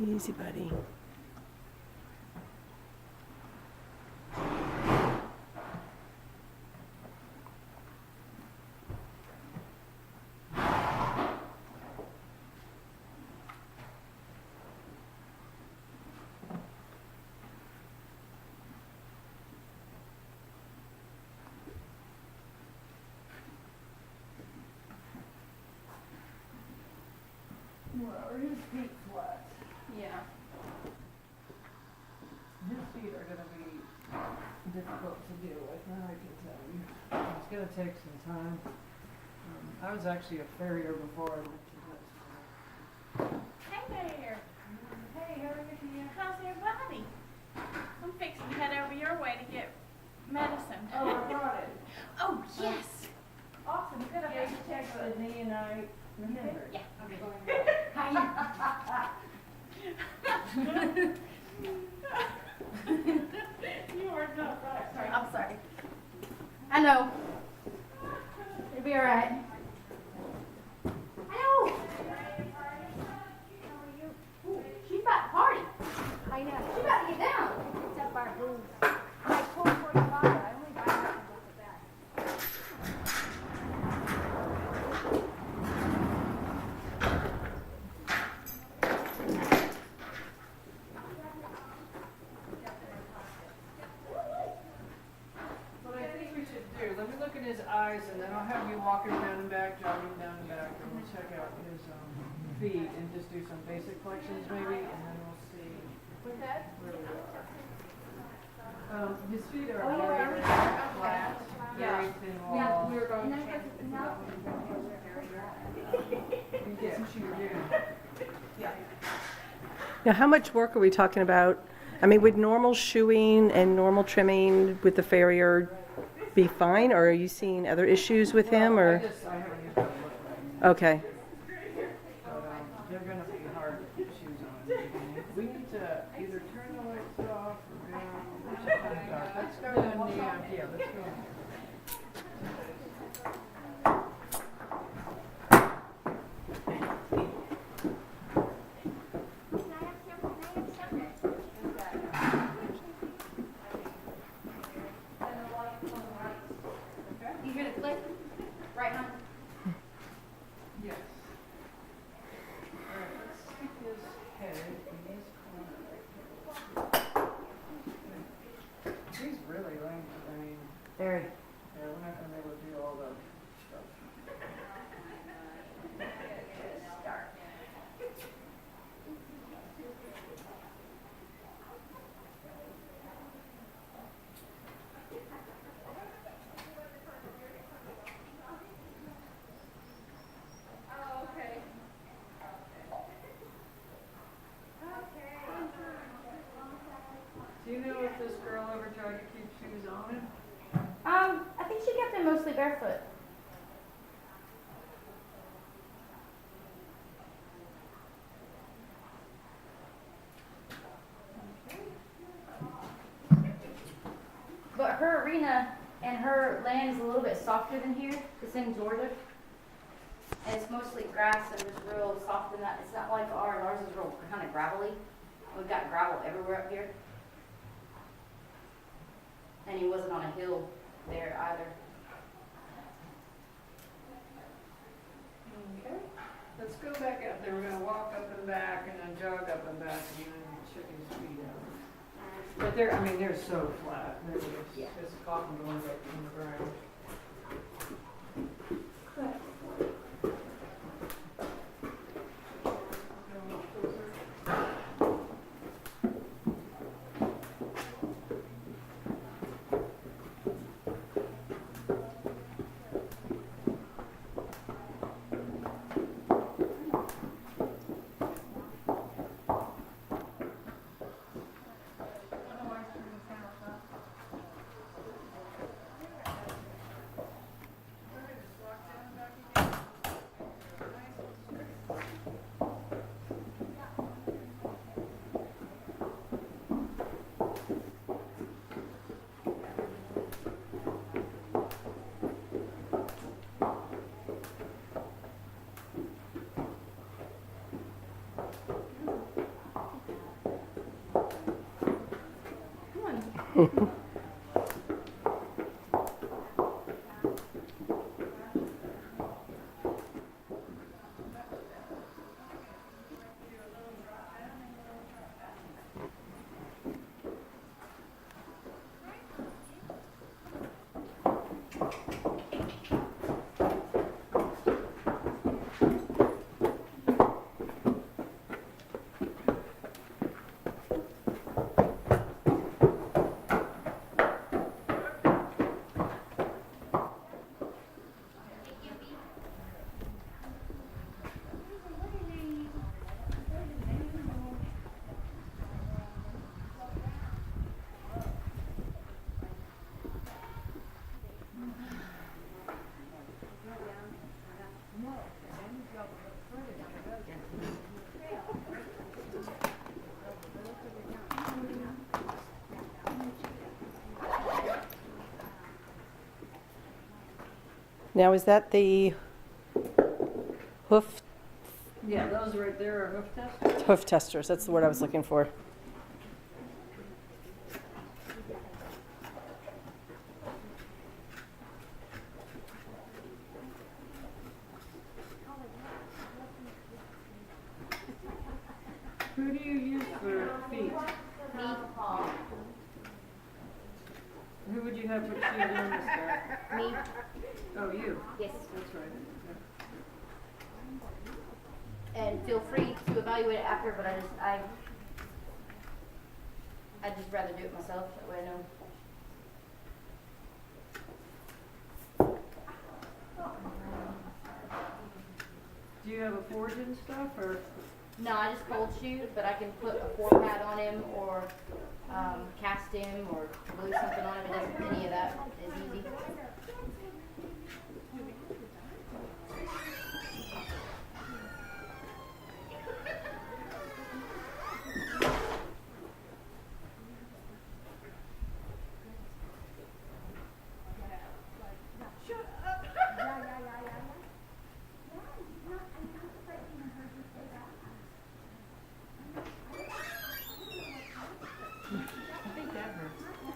Easy, buddy. Well, are his feet flat? Yeah. His feet are gonna be difficult to deal with, now I can tell you. It's gonna take some time. I was actually a farrier before I went to this. Hey there. Hey, how are you? How's everybody? I'm fixing to head over your way to get medicine. Oh, I brought it. Oh, yes. Awesome, good. I texted me and I remembered. Yeah. Okay. How you are not right. Sorry. I'm sorry. I know. It'll be all right. I know. She's about to party. I know. She's about to get down. It's up our booth. I told 45. I only buy half of the bag. What I think we should do, let me look at his eyes and then I'll have you walking down and back, jogging down and back, and we'll check out his feet and just do some basic flexions maybe, and then we'll see With that? where we are. His feet are Oh, very yeah. flat, Yeah. very thin Yeah, wall. we were going And to then change no. You get some shoe down. Yeah. Now, how much work are we talking about? I mean, would normal shoeing and normal trimming with the farrier be fine, or are you seeing other issues with him, I or? haven't used that look right. Okay. But they're gonna be hard shoes on. We need to either turn the lights off or down. Let's go in the, yeah, let's go in there. You hear the click? Right on. Yes. All right, let's stick his head in his corner. He's really lame, I mean, Very. yeah, we're not gonna be able to do all the stuff. Do you know if this girl ever tried to keep shoes on him? I think she kept him mostly barefoot. But her arena and her land is a little bit softer than here. It's in Georgia. And it's mostly grass and just real soft in that. It's not like ours. Ours is real kind of gravelly. We've got gravel everywhere up here. And he wasn't on a hill there either. Okay. Let's go back up there. We're gonna walk up and back and then jog up and back and then check his feet out. But they're, I mean, they're so flat. They're just cotton going up in the ground. Now, is that the hoof Yeah, those right there are hoof testers. hoof testers? That's the word I was looking for. Who do you use for feet? Me, Who would you have put you on this guy? me, Oh, you. yes. That's right. And feel free to evaluate it after, but I'd just rather do it myself, that way I know. Do you have a forge and stuff, or? No, I just cold shoot, but I can put a 4 pad on him or cast him or glue something on him. It doesn't, any of that is easy.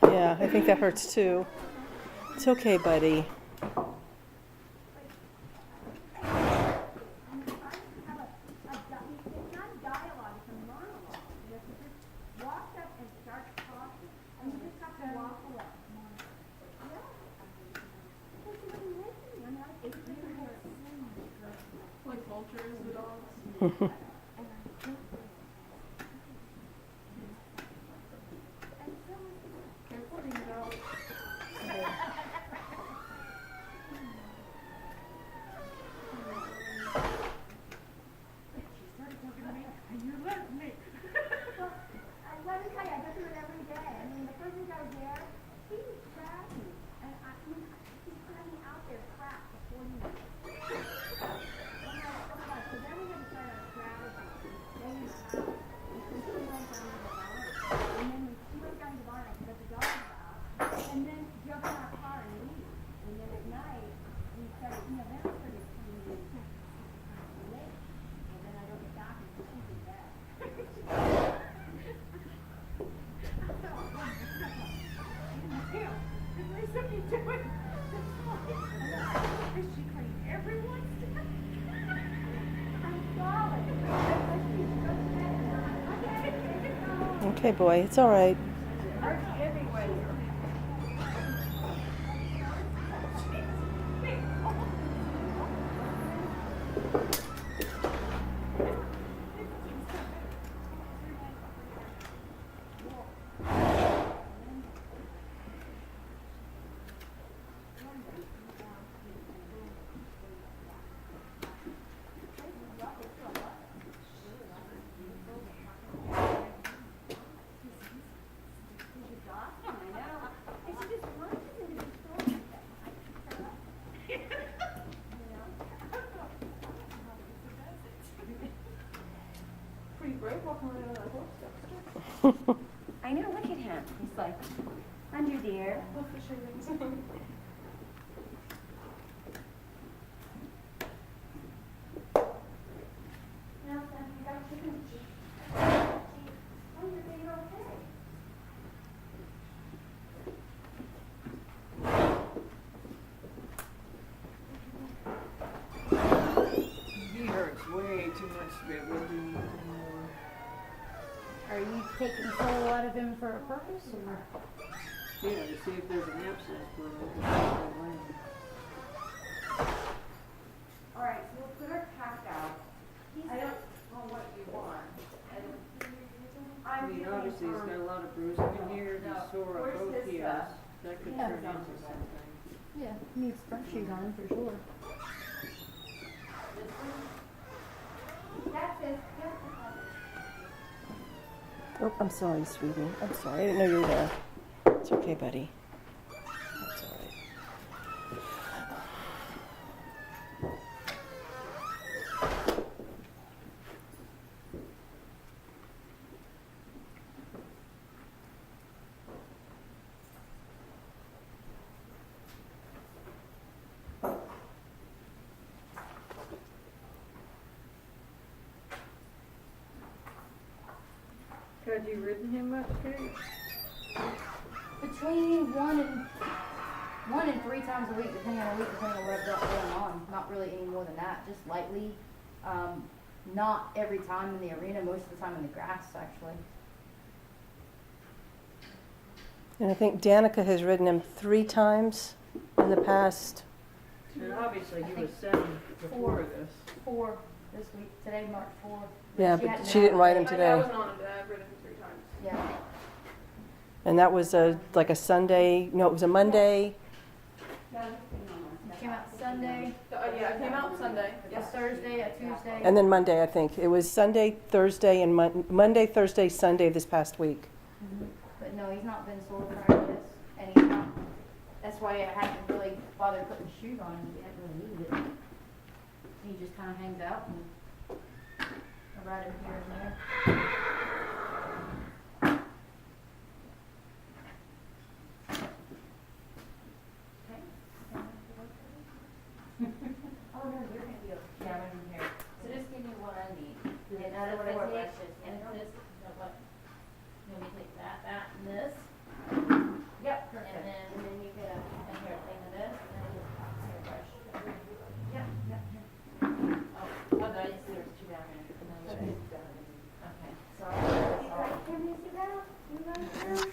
Yeah, I think that hurts too. It's okay, buddy. Like vultures, the dogs? Careful, you know. Let me tell you, I go through it every day. I mean, the first week I was there, he was crabby. And he's crabby out there, crap, before he was. Oh my gosh, so then we had to start our strategy. Stay in the house. And she went down to the barn. And then when she went down to the barn, I could let the dogs out. And then jump in our car and leave. And then at night, we started, then I started coming in late. And then I don't get back until she's in bed. Okay, boy, it's all right. Pretty brave walking around on that horse, I know, look at him. He's like, under dear. way too much to be able to do anything more. Are you taking soil out of him for a purpose, or? Yeah, to see if there's an abscess for that land. Alright, so we'll put our pack out. I don't know what you want. I mean, obviously, he's got a lot of bruising in here, he's sore on both heels. That could Yeah. turn into something. Yeah, needs front shoes on for sure. That's it. Oh, I'm sorry, sweetie. I'm sorry. I didn't know you were there. It's okay, buddy. That's all right. Had you ridden him much, Kate? Between one and 3 times a week, depending on the week, depending on what I've got going on. Not really any more than that, just lightly. Not every time in the arena, most of the time in the grass, actually. And I think Danica has ridden him 3 times in the past. And obviously, he was 7 before this. 4 this week. Today marked 4. Yeah, but she didn't ride him today. I wasn't on him, but I've ridden him 3 times. Yeah. And that was like a Sunday. No, it was a Monday. Came out Sunday, Yeah, I came out Sunday. a Thursday, a Tuesday. And then Monday, I think. It was Sunday, Thursday, and Monday, Thursday, Sunday this past week. But no, he's not been sore prior to this, and he's not. That's why I haven't really bothered putting shoes on him. He hasn't really needed it. He just kind of hangs out, and I ride him here and there. Oh no, you're gonna be okay. Yeah, I'm in here. So just give me what I need. And that's what I take. And this, what? Let me take that, and this. Yep, perfect. And then you get a hairpin of this, and then just a hairbrush. Yep, yep. Oh, no, I see there's 2 down there. And then there's 2 down there. Okay, so Can you see that? You guys do?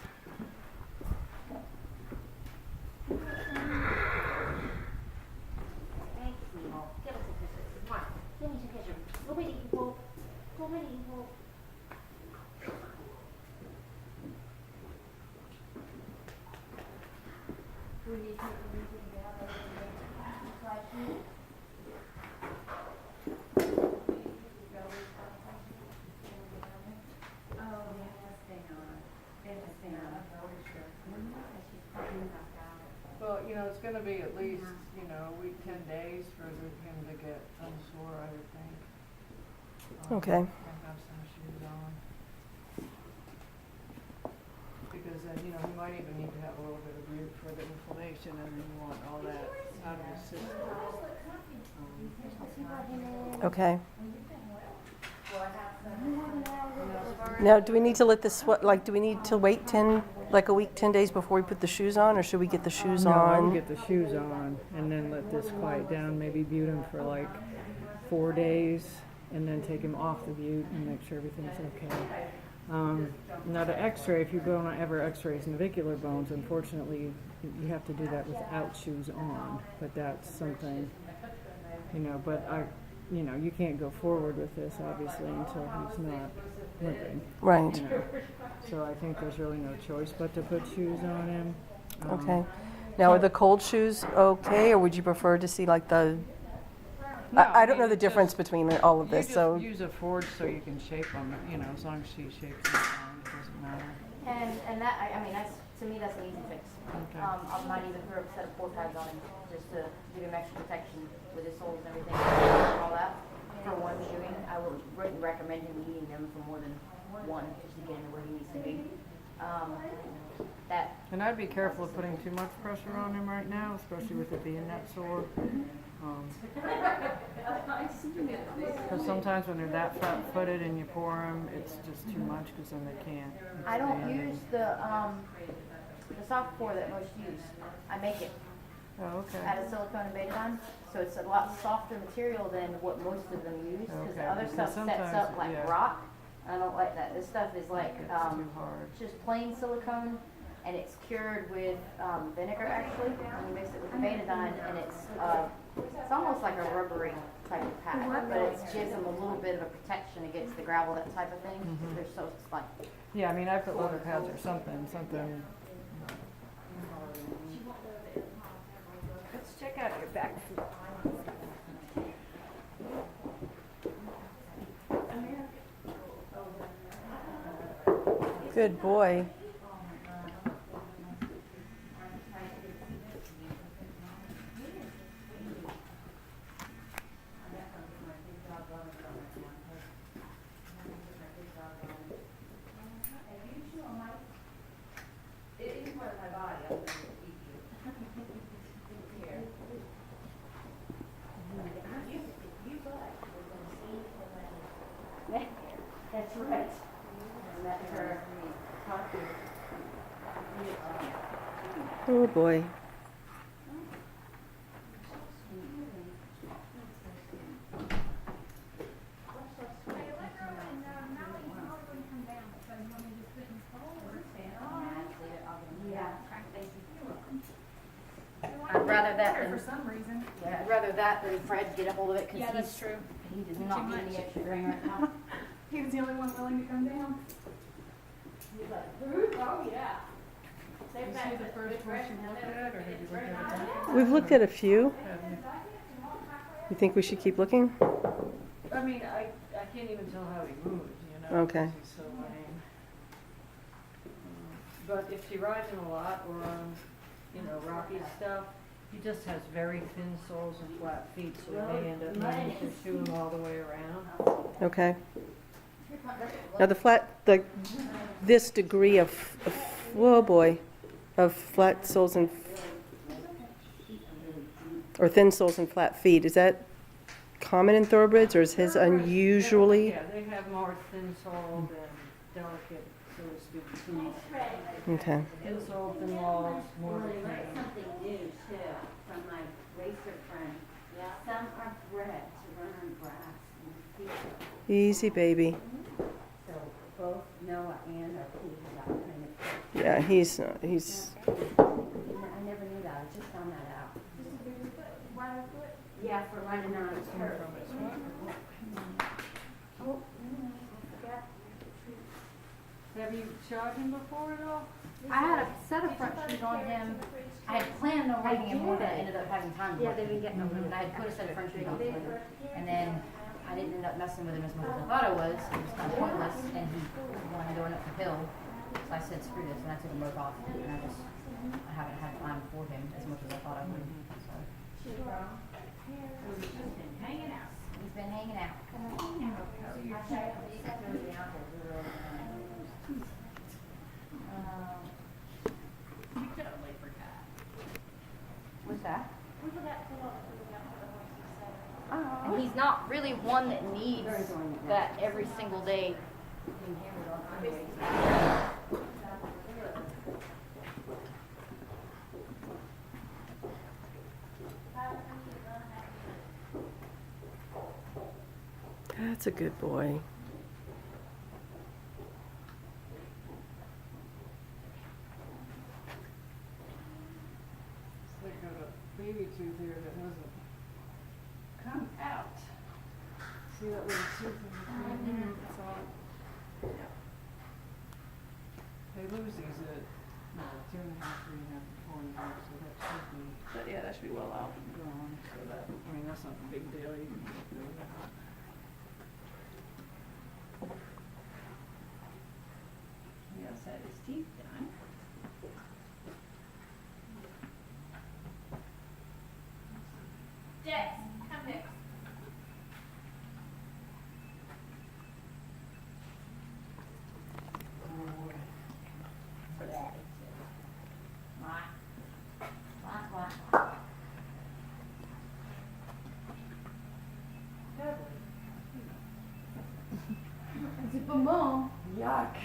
thanks, Nemo. Give us a picture. Come on, give me a picture. Go with Eagle. Go with Eagle. We need to get out of there. Oh, Well, you know, it's gonna be at least, you know, a week, 10 days for him to get unsore, I would think. Okay. And have some shoes on. Because then, you know, he might even need to have a little bit of root for the inflammation, and then you want all that out of his system. Okay. Now, do we need to let this, do we need to wait 10, like a week, 10 days before we put the shoes on, or should we get the shoes No, I would on? get the shoes on and then let this quiet down, maybe butte him for like 4 days, and then take him off the butte and make sure everything's okay. Now the x-ray, if you go on ever x-rays navicular bones, unfortunately, you have to do that without shoes on, but that's something, you know, you know, you can't go forward with this, obviously, until he's not limping. Right. You know. So I think there's really no choice but to put shoes on him. Okay. Now, are the cold shoes okay, or would you prefer to see like the? I don't know the difference between all of this, You so. just use a forge so you can shape them, you know, as long as she shapes them, it doesn't matter. And that, I mean, that's, to me, that's an easy fix. Okay. I might even throw a set of 4 pads on him, just to give him extra protection with his soles and everything, and all that. For one shoeing, I wouldn't recommend him eating them for more than 1, just to get him where he needs to be. That, And I'd be careful of putting too much pressure on him right now, especially with it being that sore. Because sometimes when they're that flat-footed and you pour them, it's just too much, because then they can't. I don't use the soft pour that most use. I make it. Oh, okay. out of silicone and betadine. So it's a lot softer material than what most of them use, because the Okay, other because stuff sets sometimes, up like yeah. rock. I don't like that. This stuff is like, It's too hard. just plain silicone, and it's cured with vinegar actually, and you mix it with the betadine, and it's almost like a rubbery type of pad, but it gives them a little bit of a protection against the gravel, that type of thing. They're so, it's like, Yeah, I mean, I put leather pads or something. Let's check out your back feet. Good boy. that's right. And that's her. Oh, boy. Hey, let her and Mallory's probably gonna come down, so you want me to just put in his hole or stand on? Yeah. I'd rather that For than, some reason. I'd rather that than Fred get a hold of it, Yeah, because that's true. he does not Too need any much. extra grain right now. He was the only one willing to come down. He's like, oh, yeah. Is he the first one you looked at, or have you looked at it? We've looked at a few. Have you? You think we should keep looking? I mean, I can't even tell how he moves, you know? Okay. 'cause he's so lame. But if she rides him a lot or on, you know, rocky stuff, he just has very thin soles and flat feet, so he may end up needing to shoe him all the way around. Okay. Now this degree of, whoa boy, of flat soles and, or thin soles and flat feet, is that common in thoroughbreds, or is his unusually? Yeah, they have more thin-soled and delicate, so to speak, feet. Okay. Thin-soled, thin logs, more Well, they learned thin. something new too from my racer friend. Yeah. Some are bred to run on grass and feed. Easy, baby. So both Noah and our Pete have that kind of thing. Yeah, he's I never knew that. I just found that out. Yeah, for running on turf. Oh, I forgot. Have you shod him before at all? I had a set of front shoes on him. I had planned on riding him more, but I ended up having time to. Yeah, they didn't get no And I had put a set of front shoes on him. And then I didn't end up messing with him as much as I thought I was. It was kind of pointless, and he wanted going up the hill. So I said, screw this, and I took them both off. And I haven't had time for him as much as I thought I would. So. He's been hanging out. What's that? And he's not really one that needs that every single day. That's a good boy. They got a baby tooth here that hasn't come out. See that little tooth in between? It's all. They lose these at 2.5, 3.5, 4 years, so that should be But yeah, that should be well out. gone. So that, I mean, that's not a big deal. You can get through that. He has had his teeth done. Dex, come next. Yuck.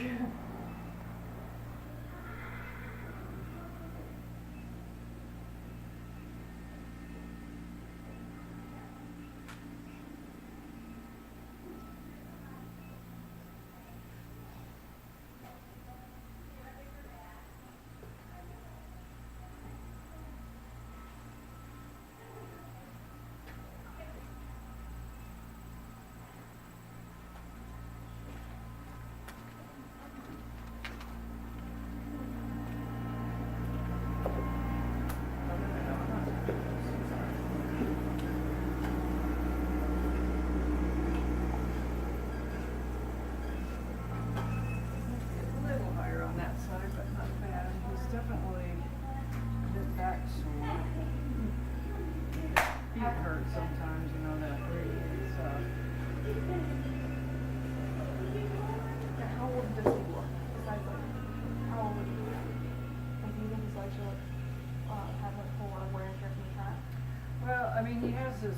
mean, he has this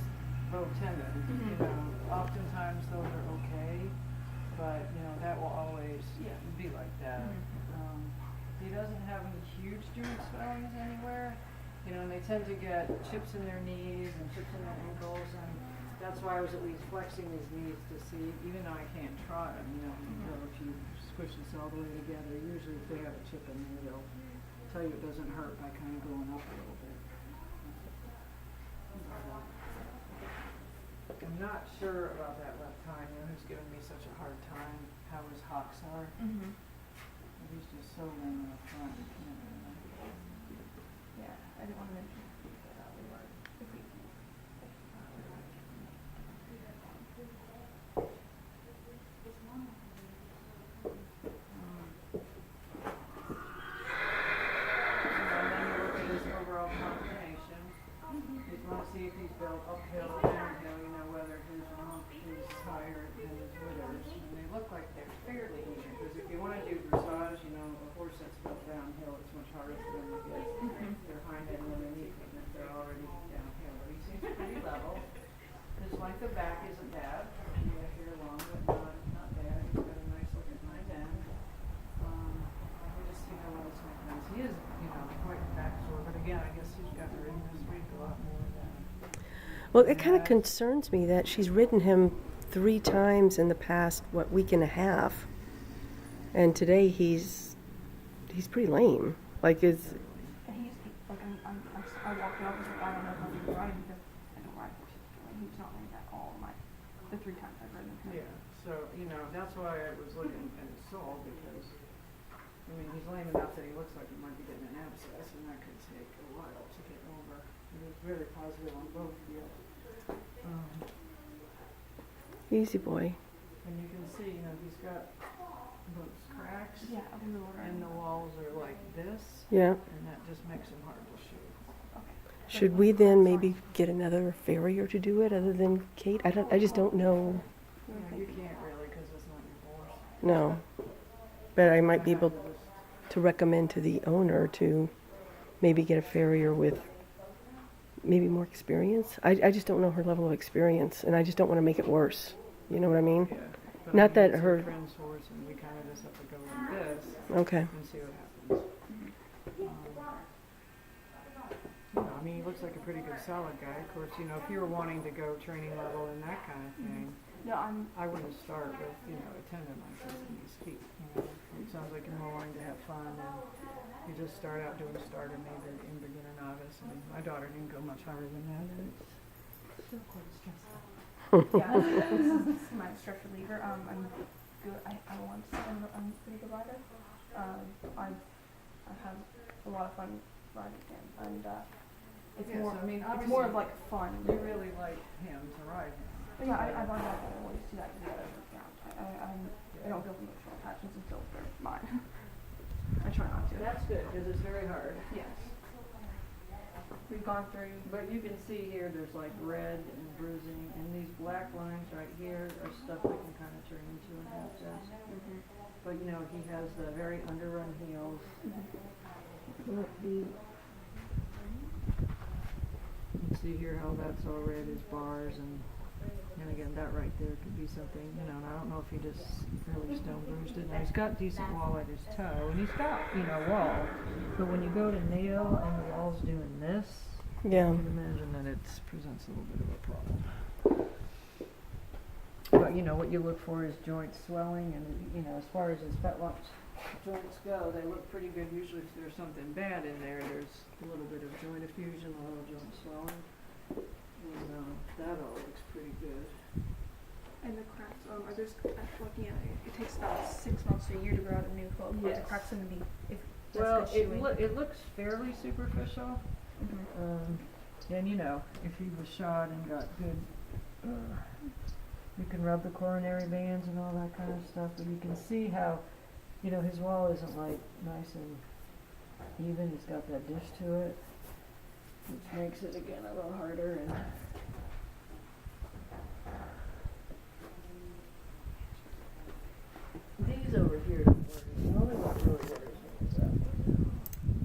low tendon, you know, oftentimes those are okay, but, you know, that will always be like that. He doesn't have any huge joint swellings anywhere, you know, and they tend to get chips in their knees and chips in their ankles, and that's why I was at least flexing his knees to see, even though I can't trot him, you know, if you squish this all the way together, usually if they have a chip in there, they'll tell you it doesn't hurt by kind of going up a little bit. I'm not sure about that left hind, you know, who's giving me such a hard time, how his hocks are. He's just so lame in the front, you can't really. Yeah, I didn't want to mention that we were, if we can. And then you look at his overall combination. You just want to see if he's built uphill or downhill, you know, whether his rump is higher than his withers. And they look like they're fairly even, because if you want to do dressage, you know, a horse that's built downhill, it's much harder for them to get their hind end underneath them if they're already downhill. But he seems pretty level. His length of back isn't bad. He has hair long, but not bad. He's got a nice looking hind end. We just see how well this happens. He is, you know, quite back sore, but again, I guess he's got ridden this week a lot more than. Well, it kind of concerns me that she's ridden him 3 times in the past, week and a half. And today he's pretty lame. Like, is, And he's, like, I walked out, I was like, I don't know if I'll be riding because I don't ride horses. And he's not like that all my, the 3 times I've ridden him. Yeah, so, you know, that's why I was looking at his sole, because, I mean, he's lame enough that he looks like he might be getting an abscess, and that could take a while to get over. He was very positive on both fields. easy boy. And you can see, you know, he's got those cracks, Yeah, I'll do the order. and the walls are like this, Yeah. and that just makes him hard to shoot. Okay. Should we then maybe get another farrier to do it other than Kate? I just don't know. You know, you can't really, because it's not your horse. No. But I might be able Just- to recommend to the owner to maybe get a farrier with maybe more experience. I just don't know her level of experience, and I just don't want to make it worse. You know what I mean? Yeah. But Not I mean, that it's her- a friend's horse, and we kind of just have to go like this Okay. and see what happens. You know, I mean, he looks like a pretty good solid guy. Of course, you know, if you were wanting to go training level and that kind of thing, No, I wouldn't start with, you know, a tendon like this in his feet. You know, it sounds like you're more wanting to have fun, and you just start out doing starter, maybe in beginner novice. I mean, my daughter didn't go much higher than that, and it's still quite stressful. yeah, this is my stress reliever. I'm good. I want to say I'm a pretty good rider. I have a lot of fun riding him, and it's Yes, more. I mean, It's more of obviously, like fun. You really like him to ride him. But yeah, I ride that always do that together. Yeah, I don't build emotional attachments until they're mine. I try not to. That's good, because it's very hard. Yes. We've gone through. But you can see here, there's like red and bruising, and these black lines right here are stuff that can kind of turn into an abscess. But you know, he has the very underrun heels. You can see here how that's all red, his bars, and again, that right there could be something, you know, and I don't know if he just really stone bruised it. Now, he's got decent wall at his toe, and he's got, you know, wall, but when you go to nail and the wall's doing this, Yeah. you can imagine that it presents a little bit of a problem. But, you know, what you look for is joint swelling, and, you know, as far as his fetlock joints go, they look pretty good. Usually if there's something bad in there, there's a little bit of joint effusion, a little joint swelling. And that all looks pretty good. And the cracks, are there, looking at it, it takes about 6 months to a year to grow out a new foot. But Yes. the cracks going to be, if that's Well, good shoeing. it looks fairly superficial. And you know, if he was shod and got good, you can rub the coronary bands and all that kind of stuff, but you can see how, you know, his wall isn't like nice and even. He's got that dish to it, which makes it again a little harder. And these over here don't worry. The only one that really worries me is that one.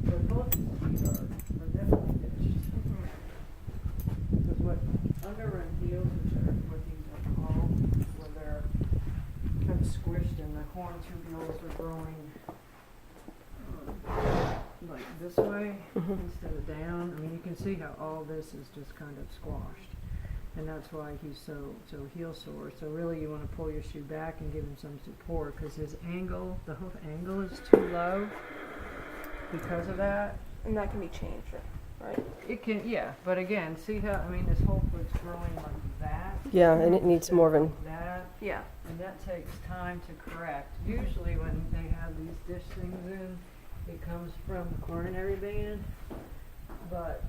But both of these are definitely dished. Because what corn tubules are growing like this way instead of down. I mean, you can see how all this is just kind of squashed. And that's why he's so heel sore. So really you want to pull your shoe back and give him some support because his angle, the hoof angle is too low because of that. And that can be changed, right? It can, yeah, but again, see how, I mean, this whole foot's growing like that. Yeah, and it needs more of an, Like that, Yeah. and that takes time to correct. Usually when they have these dish things in, it comes from the coronary band, but,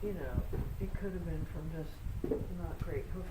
you know, it could have been from just not great hoof